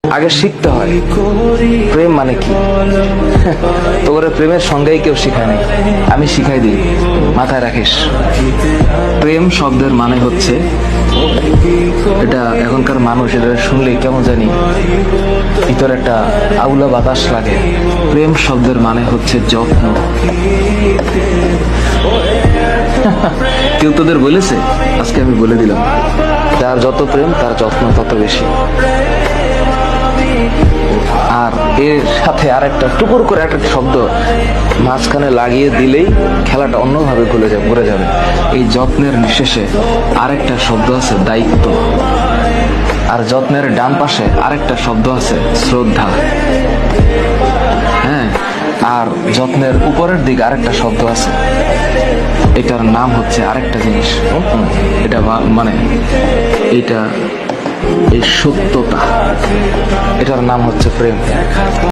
আগে শিখতে হয় প্রেম মানে কি। তোর প্রেমের সঙ্গেই কেউ শিখায় নাই, আমি শিখাই দিই, মাথায় রাখিস। প্রেম শব্দের মানে হচ্ছে, এটা এখনকার মানুষ এটা শুনলেই কেমন জানি ভিতরে একটা আউলা বাতাস লাগে। প্রেম শব্দের মানে হচ্ছে যত্ন। কেউ তোদের বলেছে? আজকে আমি বলে দিলাম, যার যত প্রেম তার যত্ন তত বেশি। আর এর সাথে আর একটা টুকুর করে একটা শব্দ মাঝখানে লাগিয়ে দিলেই খেলাটা অন্যভাবে ঘুরে যাবে। এই যত্নের নিঃশেষে আরেকটা শব্দ আছে দায়িত্ব, আর যত্নের ডান পাশে আরেকটা শব্দ আছে শ্রদ্ধা। হ্যাঁ, আর যত্নের উপরের দিকে আরেকটা শব্দ আছে, এটার নাম হচ্ছে আরেকটা জিনিস। এটা মানে এটা এই সত্যতা, এটার নাম হচ্ছে প্রেম।